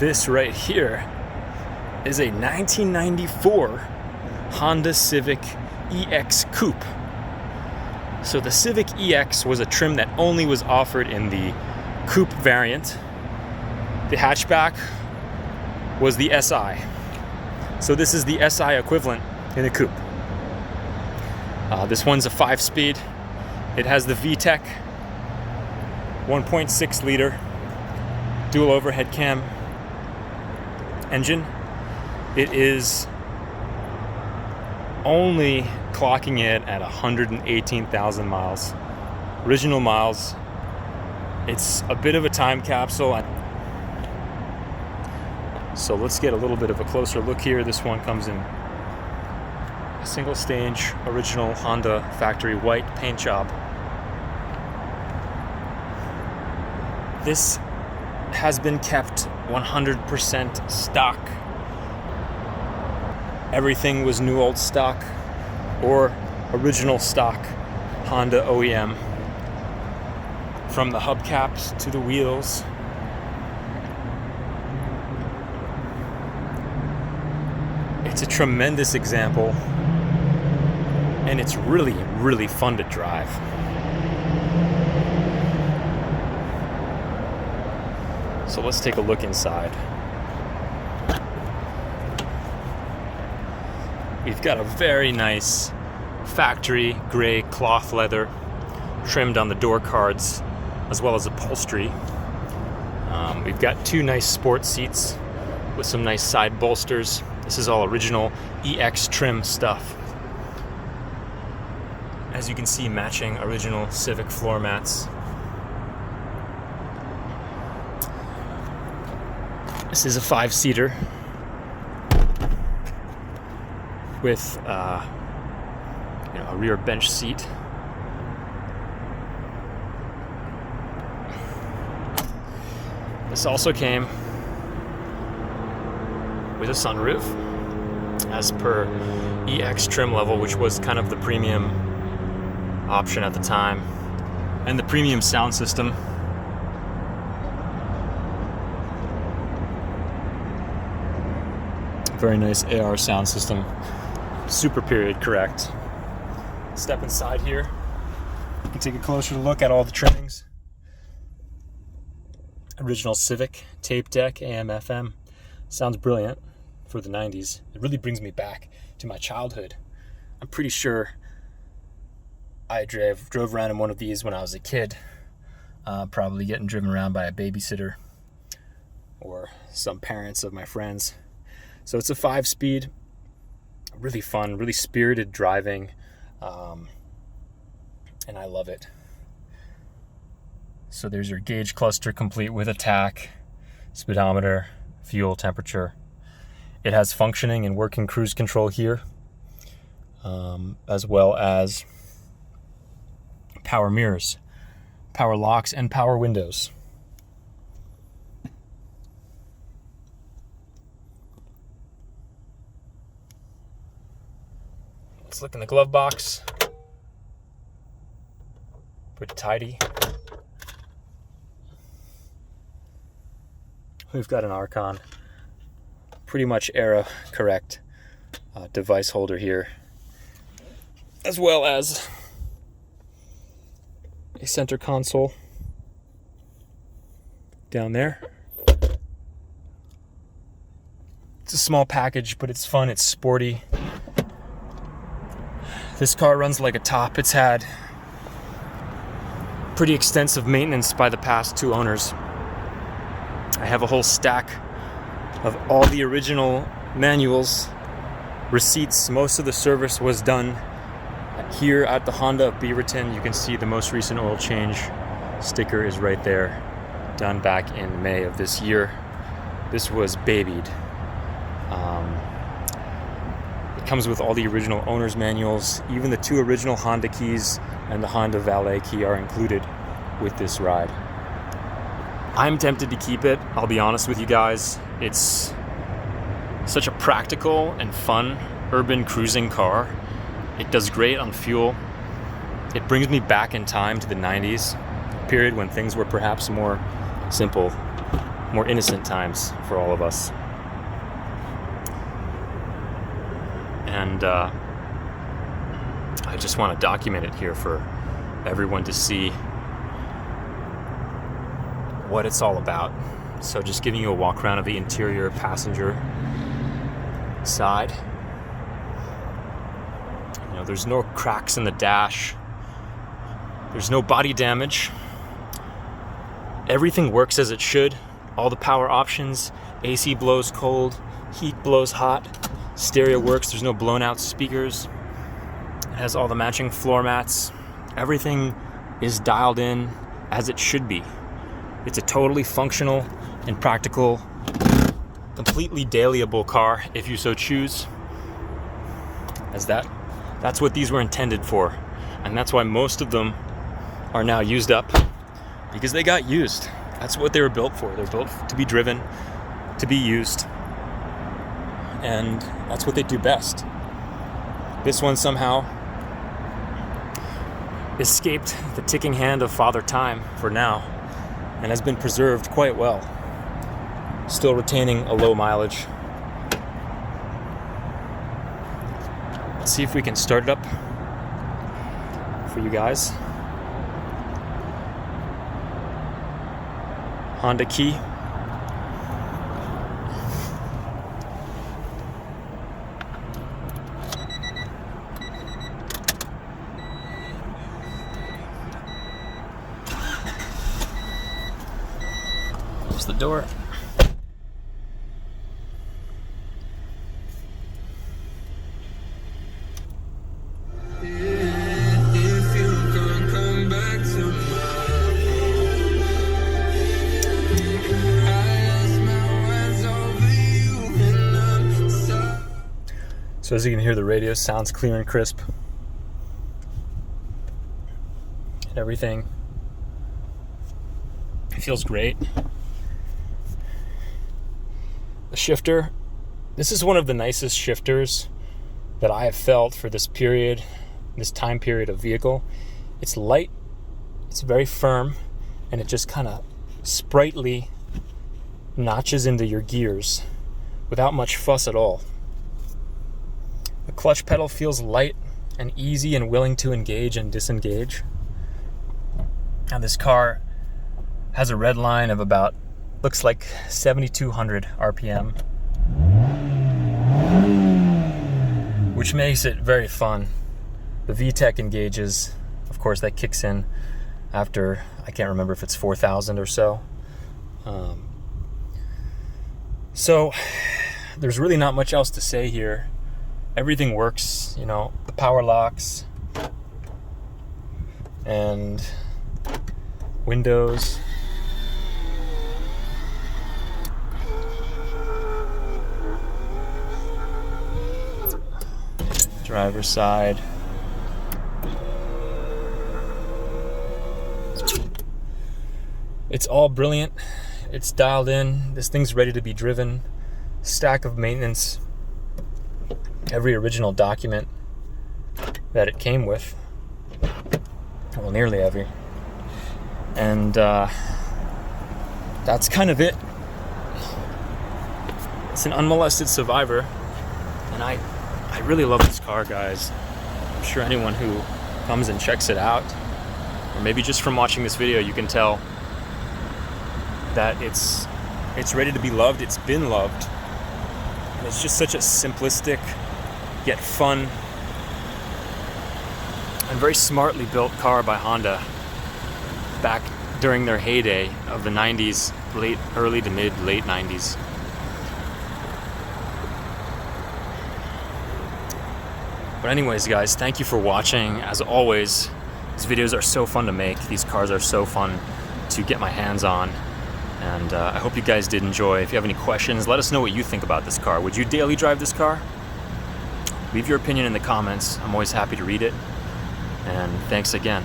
This right here is a 1994 Honda Civic EX Coupe. So the Civic EX was a trim that only was offered in the Coupe variant. The hatchback was the SI. So this is the SI equivalent in a coupe. This one's a 5-speed. It has the VTEC 1.6 liter dual overhead cam engine. It is only clocking it at 118,000 miles. Original miles. It's a bit of a time capsule. So let's get a little bit of a closer look here. This one comes in a single stage original Honda factory white paint job. This has been kept 100% stock. Everything was new old stock or original stock Honda OEM. From the hubcaps to the wheels. It's a tremendous example, and it's really, really fun to drive. So let's take a look inside. We've got a very nice factory gray cloth leather trimmed on the door cards, as well as upholstery. We've got 2 nice sport seats with some nice side bolsters. This is all original EX trim stuff. As you can see, matching original Civic floor mats. This is a 5-seater with a rear bench seat. This also came with a sunroof, as per EX trim level, which was kind of the premium option at the time, and the premium sound system. Very nice AR sound system, super period correct. Step inside here and take a closer look at all the trimmings. Original Civic, tape deck, AM, FM. Sounds brilliant for the 90s. It really brings me back to my childhood. I'm pretty sure I drove around in one of these when I was a kid, probably getting driven around by a babysitter or some parents of my friends. So it's a 5-speed, really fun, really spirited driving, and I love it. So there's your gauge cluster complete with a tach, speedometer, fuel temperature. It has functioning and working cruise control here, as well as power mirrors, power locks, and power windows. Let's look in the glove box. Pretty tidy. We've got an Archon, pretty much era correct device holder here, as well as a center console down there. It's a small package, but it's fun, it's sporty. This car runs like a top. It's had pretty extensive maintenance by the past 2 owners. I have a whole stack of all the original manuals, receipts. Most of the service was done here at the Honda of Beaverton. You can see the most recent oil change sticker is right there, done back in May of this year. This was babied. It comes with all the original owner's manuals. Even the 2 original Honda keys and the Honda Valet key are included with this ride. I'm tempted to keep it, I'll be honest with you guys. It's such a practical and fun urban cruising car. It does great on fuel. It brings me back in time to the 90s, period when things were perhaps more simple. more innocent times for all of us. And I just want to document it here for everyone to see what it's all about. So just giving you a walk around of the interior passenger side. You know, there's no cracks in the dash. There's no body damage. Everything works as it should. All the power options. AC blows cold, heat blows hot, stereo works, there's no blown out speakers. It has all the matching floor mats. Everything is dialed in as it should be. It's a totally functional and practical, completely dailyable car if you so choose. As that's what these were intended for. And that's why most of them are now used up, because they got used. That's what they were built for. They're built to be driven, to be used. And that's what they do best. This one somehow escaped the ticking hand of Father Time for now, and has been preserved quite well. Still retaining a low mileage. Let's see if we can start it up for you guys. Honda key. Close the door. So as you can hear, the radio sounds clear and crisp. And everything. It feels great. The shifter. This is one of the nicest shifters that I have felt for this period, this time period of vehicle. It's light, it's very firm, and it just kind of sprightly notches into your gears without much fuss at all. The clutch pedal feels light and easy and willing to engage and disengage. Now this car has a red line of about, looks like 7,200 RPM, which makes it very fun. The VTEC engages, of course that kicks in after, I can't remember if it's 4,000 or so. So there's really not much else to say here. Everything works, you know, the power locks and windows. Driver's side. It's all brilliant. It's dialed in. This thing's ready to be driven. Stack of maintenance. Every original document that it came with. Well, nearly every. And that's kind of it. It's an unmolested survivor. And I really love this car, guys. I'm sure anyone who comes and checks it out, or maybe just from watching this video, you can tell that it's ready to be loved. It's been loved. And it's just such a simplistic yet fun and very smartly built car by Honda back during their heyday of the 90s, early to late 90s. But anyways, guys, thank you for watching. As always, these videos are so fun to make. These cars are so fun to get my hands on. And I hope you guys did enjoy. If you have any questions, let us know what you think about this car. Would you daily drive this car? Leave your opinion in the comments. I'm always happy to read it. And thanks again.